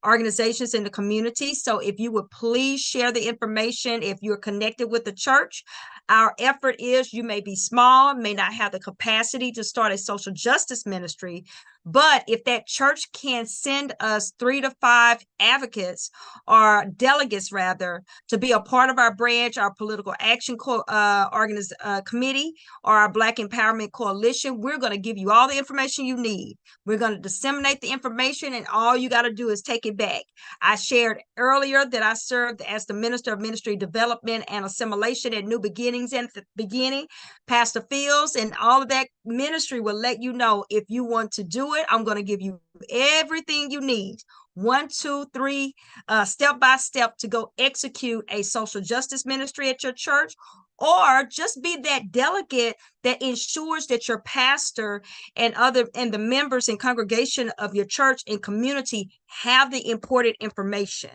Speaker 1: organizations in the community. So if you would please share the information, if you're connected with the church. Our effort is, you may be small, may not have the capacity to start a social justice ministry, but if that church can send us 3 to 5 advocates or delegates rather to be a part of our branch, our political action committee, or our Black Empowerment Coalition, we're going to give you all the information you need. We're going to disseminate the information, and all you got to do is take it back. I shared earlier that I served as the Minister of Ministry Development and Assimilation at New Beginnings at the beginning. Pastor Fields and all of that ministry will let you know, if you want to do it, I'm going to give you everything you need. 1, 2, 3, step by step to go execute a social justice ministry at your church, or just be that delegate that ensures that your pastor and the members and congregation of your church and community have the important information.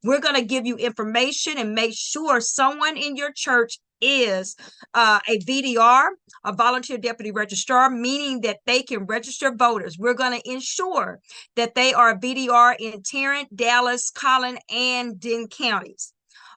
Speaker 1: We're going to give you information and make sure someone in your church is a VDR, a volunteer deputy registrar, meaning that they can register voters. We're going to ensure that they are a VDR in Tarrant, Dallas, Collin, and Denton counties.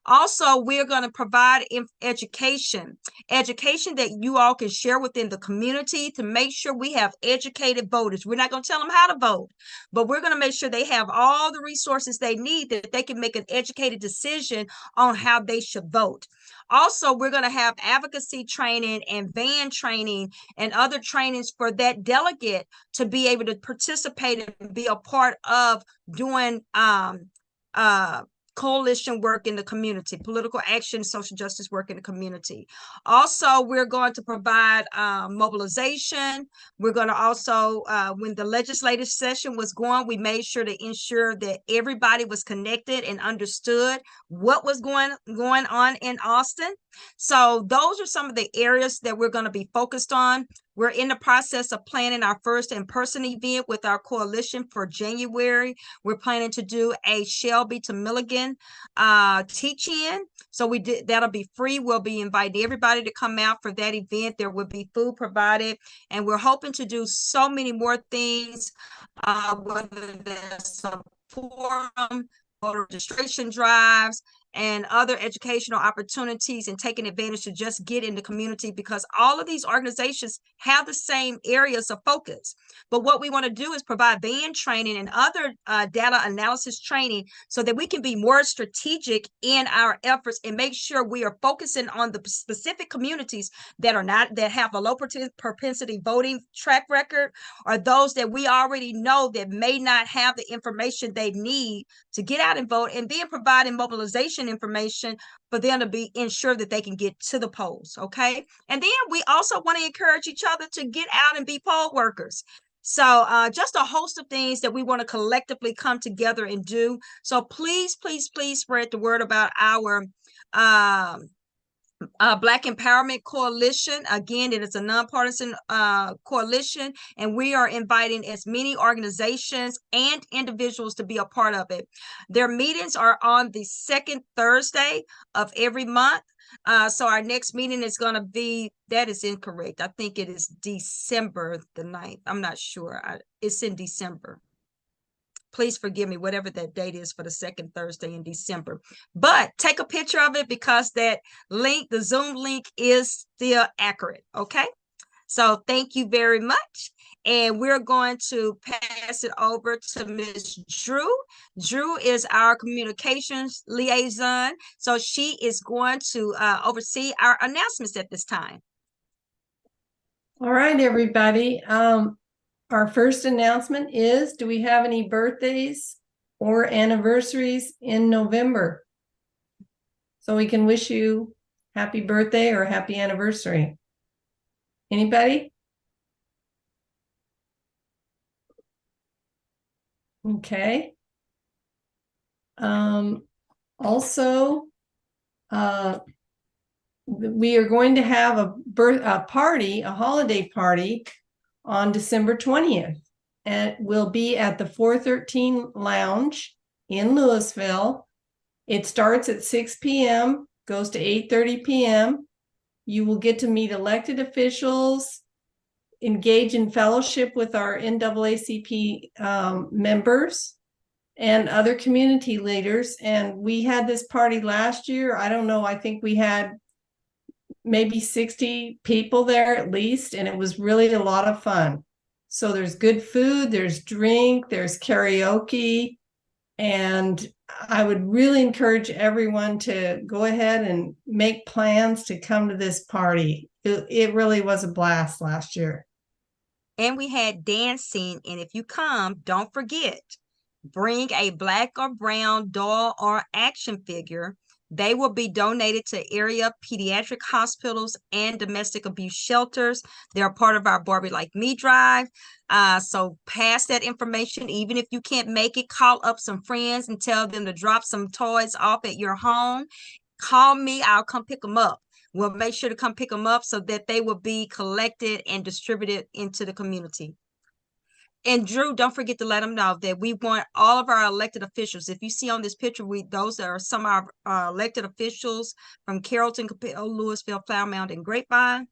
Speaker 1: Also, we're going to provide education that you all can share within the community to make sure we have educated voters. We're not going to tell them how to vote, but we're going to make sure they have all the resources they need, that they can make an educated decision on how they should vote. Also, we're going to have advocacy training and van training and other trainings for that delegate to be able to participate and be a part of doing coalition work in the community, political action, social justice work in the community. Also, we're going to provide mobilization. We're going to also, when the legislative session was going, we made sure to ensure that everybody was connected and understood what was going on in Austin. So those are some of the areas that we're going to be focused on. We're in the process of planning our first in-person event with our coalition for January. We're planning to do a Shelby to Milligan teach-in. So that'll be free. We'll be inviting everybody to come out for that event. There will be food provided, and we're hoping to do so many more things, whether there's some forum, voter registration drives, and other educational opportunities, and taking advantage to just get in the community, because all of these organizations have the same areas of focus. But what we want to do is provide van training and other data analysis training so that we can be more strategic in our efforts and make sure we are focusing on the specific communities that have a low propensity voting track record, or those that we already know that may not have the information they need to get out and vote, and then providing mobilization polling information for them to be ensure that they can get to the polls. Okay. And then we also want to encourage each other to get out and be poll workers. So just a host of things that we want to collectively come together and do. So please, please, please spread the word about our Black Empowerment Coalition. Again, it is a nonpartisan coalition, and we are inviting as many organizations and individuals to be a part of it. Their meetings are on the second Thursday of every month. So our next meeting is going to be, that is incorrect. I think it is December the 9th. I'm not sure. It's in December. Please forgive me, whatever that date is for the second Thursday in December. But take a picture of it because that link, the Zoom link, is still accurate. Okay. So thank you very much. And we're going to pass it over to Ms. Drew. Drew is our communications liaison. So she is going to oversee our announcements at this time.
Speaker 8: All right, everybody. Our first announcement is, do we have any birthdays or anniversaries in November? So we can wish you happy birthday or happy anniversary. Anybody? Okay. Also, we are going to have a holiday party on December 20th, and it will be at the 413 Lounge in Louisville. It starts at 6 p.m., goes to 8:30 p.m. You will get to meet elected officials, engage in fellowship with our NAACP members and other community leaders. And we had this party last year. I don't know, I think we had maybe 60 people there at least, and it was really a lot of fun. So there's good food, there's drink, there's karaoke, and I would really encourage everyone to go ahead and make plans to come to this party. It really was a blast last year.
Speaker 1: And we had dancing, and if you come, don't forget, bring a Black or brown doll or action figure. They will be donated to area pediatric hospitals and domestic abuse shelters. They're part of our Barbie Like Me drive. So pass that information. Even if you can't make it, call up some friends and tell them to drop some toys off at your home. Call me, I'll come pick them up. We'll make sure to come pick them up so that they will be collected and distributed into the community. And Drew, don't forget to let them know that we want all of our elected officials. If you see on this picture, those are some of our elected officials from Carrollton, Capel, Louisville, Flower Mound, and Grapevine,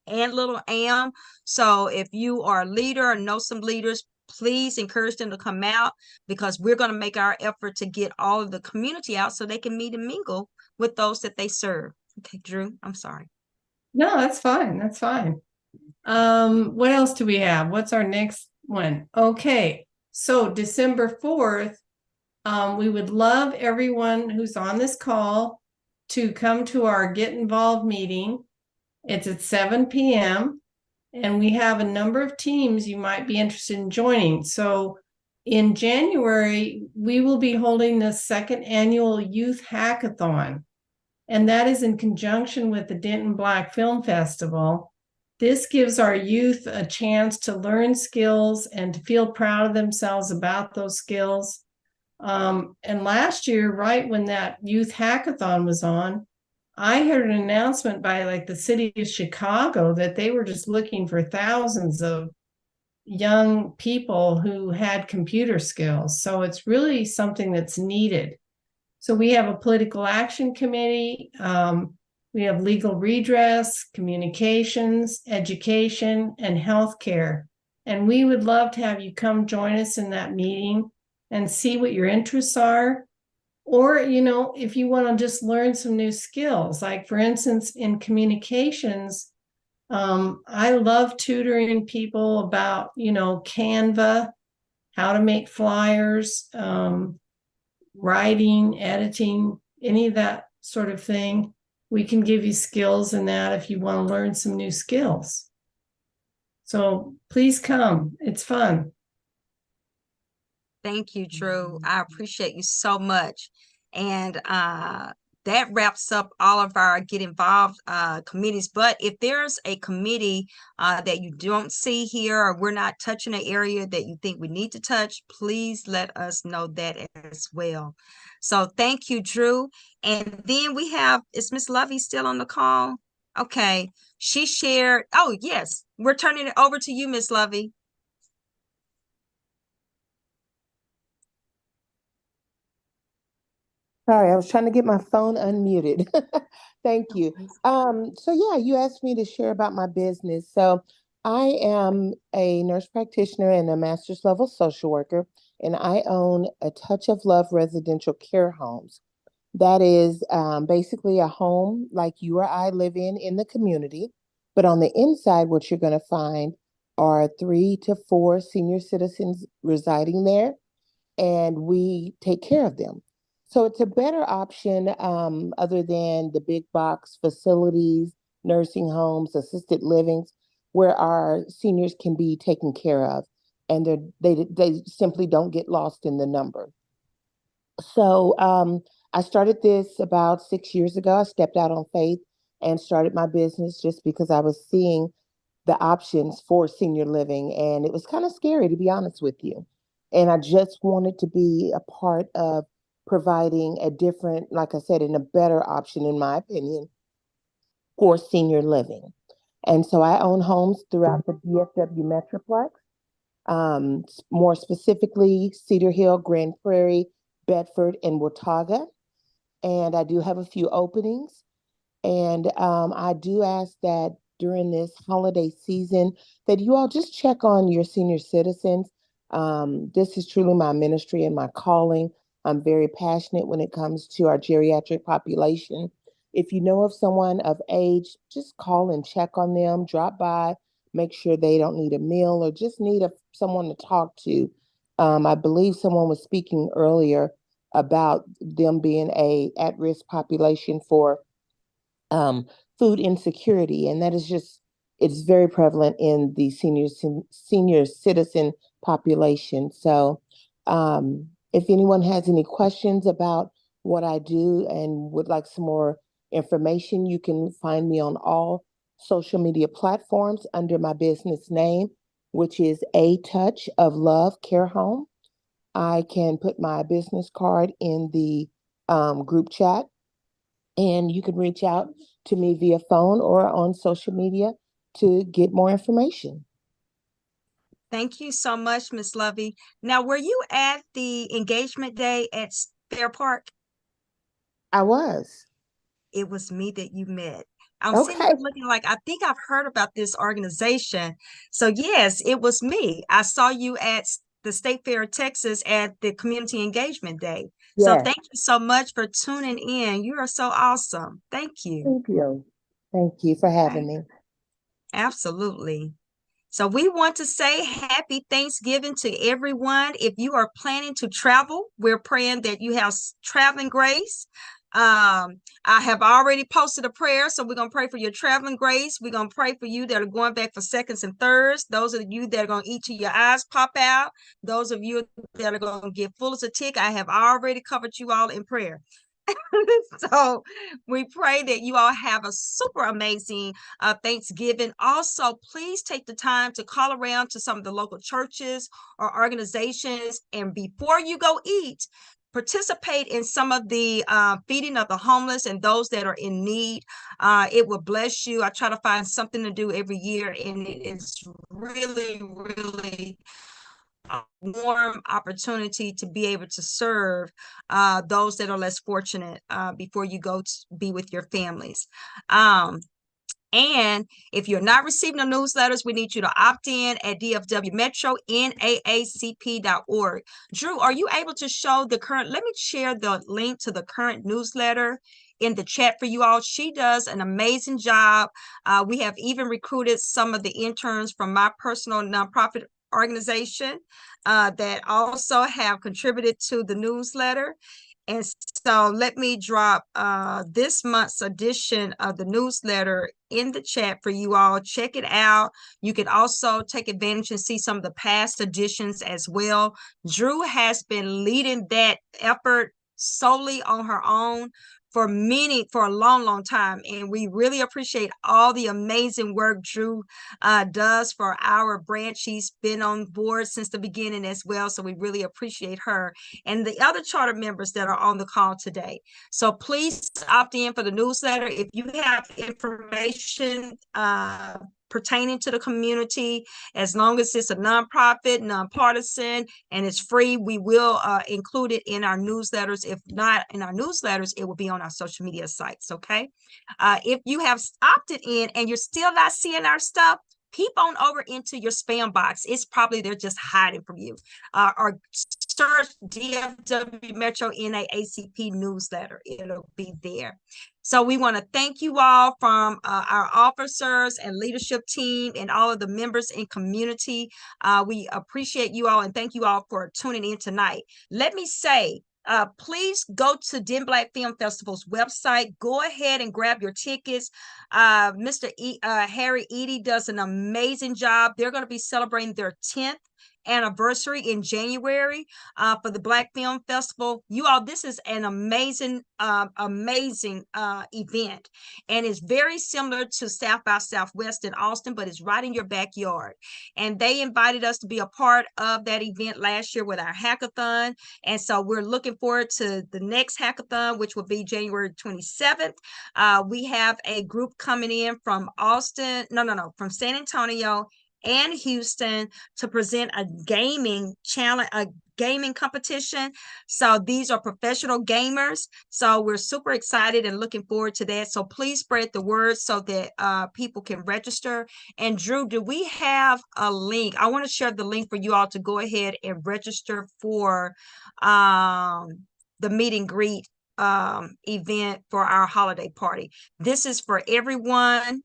Speaker 1: and Little Am. So if you are a leader or know some leaders, please encourage them to come out, because we're going to make our effort to get all of the community out so they can meet and mingle with those that they serve. Okay, Drew, I'm sorry.
Speaker 8: No, that's fine. That's fine. What else do we have? What's our next one? Okay, so December 4th, we would love everyone who's on this call to come to our Get Involved meeting. It's at 7 p.m. and we have a number of teams you might be interested in joining. So in January, we will be holding the second annual Youth Hackathon, and that is in conjunction with the Denton Black Film Festival. This gives our youth a chance to learn skills and to feel proud of themselves about those skills. And last year, right when that Youth Hackathon was on, I heard an announcement by like the city of Chicago that they were just looking for thousands of young people who had computer skills. So it's really something that's needed. So we have a political action committee. We have legal redress, communications, education, and healthcare. And we would love to have you come join us in that meeting and see what your interests are. Or, you know, if you want to just learn some new skills, like for instance, in communications, I love tutoring people about, you know, Canva, how to make flyers, writing, editing, any of that sort of thing. We can give you skills in that if you want to learn some new skills. So please come. It's fun.
Speaker 1: Thank you, Drew. I appreciate you so much. And that wraps up all of our get involved committees. But if there's a committee that you don't see here, or we're not touching an area that you think we need to touch, please let us know that as well. So thank you, Drew. And then we have, is Miss Lovey still on the call? Okay, she shared, oh yes, we're turning it over to you, Miss Lovey.
Speaker 3: Sorry, I was trying to get my phone unmuted. Thank you. So yeah, you asked me to share about my business. So I am a nurse practitioner and a master's level social worker, and I own a Touch of Love residential care homes. That is basically a home like you or I live in the community. But on the inside, what you're going to find are 3 to 4 senior citizens residing there, and we take care of them. So it's a better option other than the big box facilities, nursing homes, assisted livings, where our seniors can be taken care of, and they simply don't get lost in the number. So I started this about 6 years ago. I stepped out on faith and started my business just because I was seeing the options for senior living, and it was kind of scary, to be honest with you. And I just wanted to be a part of providing a different, like I said, and a better option, in my opinion, for senior living. And so I own homes throughout the DFW Metroplex, more specifically Cedar Hill, Grand Prairie, Bedford, and Watauga. And I do have a few openings. And I do ask that during this holiday season that you all just check on your senior citizens. This is truly my ministry and my calling. I'm very passionate when it comes to our geriatric population. If you know of someone of age, just call and check on them, drop by, make sure they don't need a meal or just need someone to talk to. I believe someone was speaking earlier about them being a at-risk population for food insecurity, and that is just, it's very prevalent in the senior citizen population. So if anyone has any questions about what I do and would like some more information, you can find me on all social media platforms under my business name, which is A Touch of Love Care Home. I can put my business card in the group chat, and you can reach out to me via phone or on social media to get more information.
Speaker 1: Thank you so much, Miss Lovey. Now, were you at the engagement day at Fair Park?
Speaker 3: I was.
Speaker 1: It was me that you met. I'm sitting
Speaker 3: Okay.
Speaker 1: here looking like, I think I've heard about this organization. So yes, it was me. I saw you at the State Fair of Texas at the Community Engagement Day. So
Speaker 3: Yes.
Speaker 1: thank you so much for tuning in. You are so awesome. Thank you.
Speaker 3: Thank you. Thank you for having me.
Speaker 1: Absolutely. So we want to say happy Thanksgiving to everyone. If you are planning to travel, we're praying that you have traveling grace. I have already posted a prayer, so we're going to pray for your traveling grace. We're going to pray for you that are going back for seconds and thirds. Those of you that are going to eat till your eyes pop out. Those of you that are going to get full as a tick, I have already covered you all in prayer. So we pray that you all have a super amazing Thanksgiving. Also, please take the time to call around to some of the local churches or organizations, and before you go eat, participate in some of the feeding of the homeless and those that are in need. It will bless you. I try to find something to do every year, and it is really, really a warm opportunity to be able to serve those that are less fortunate before you go to be with your families. And if you're not receiving the newsletters, we need you to opt in at DFW Metro, NAACP.org. Drew, are you able to show the current? Let me share the link to the current newsletter in the chat for you all. She does an amazing job. We have even recruited some of the interns from my personal nonprofit organization that also have contributed to the newsletter. And so let me drop this month's edition of the newsletter in the chat for you all. Check it out. You can also take advantage and see some of the past editions as well. Drew has been leading that effort solely on her own for a long time. And we really appreciate all the amazing work Drew does for our branch. She's been on board since the beginning as well. So we really appreciate her and the other charter members that are on the call today. So please opt in for the newsletter. If you have information pertaining to the community, as long as it's a nonprofit, nonpartisan, and it's free, we will include it in our newsletters. If not in our newsletters, it will be on our social media sites, okay? If you have opted in and you're still not seeing our stuff, peep on over into your spam box. It's probably they're just hiding from you. Or search DFW Metro NAACP newsletter. It'll be there. So we want to thank you all from our officers and leadership team and all of the members in community. We appreciate you all and thank you all for tuning in tonight. Let me say, please go to Den Black Film Festival's website. Go ahead and grab your tickets. Mr. Harry Eady does an amazing job. They're going to be celebrating their 10th anniversary in January for the Black Film Festival. You all, this is an amazing event, and it's very similar to South by Southwest in Austin, but it's right in your backyard. And they invited us to be a part of that event last year with our hackathon, and so we're looking forward to the next hackathon, which will be January 27th. We have a group coming in from from San Antonio and Houston to present a gaming challenge, a gaming competition. So these are professional gamers. So we're super excited and looking forward to that. So please spread the word so that people can register. And Drew, do we have a link? I want to share the link for you all to go ahead and register for the meet and greet event for our holiday party. This is for everyone.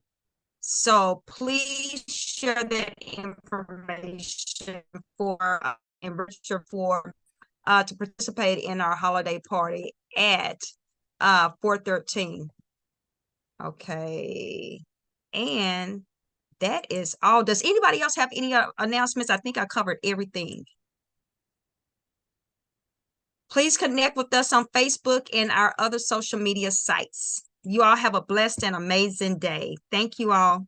Speaker 1: So please share that information for and register for to participate in our holiday party at 413. Okay, and that is all. Does anybody else have any announcements? I think I covered everything. Please connect with us on Facebook and our other social media sites. You all have a blessed and amazing day. Thank you all.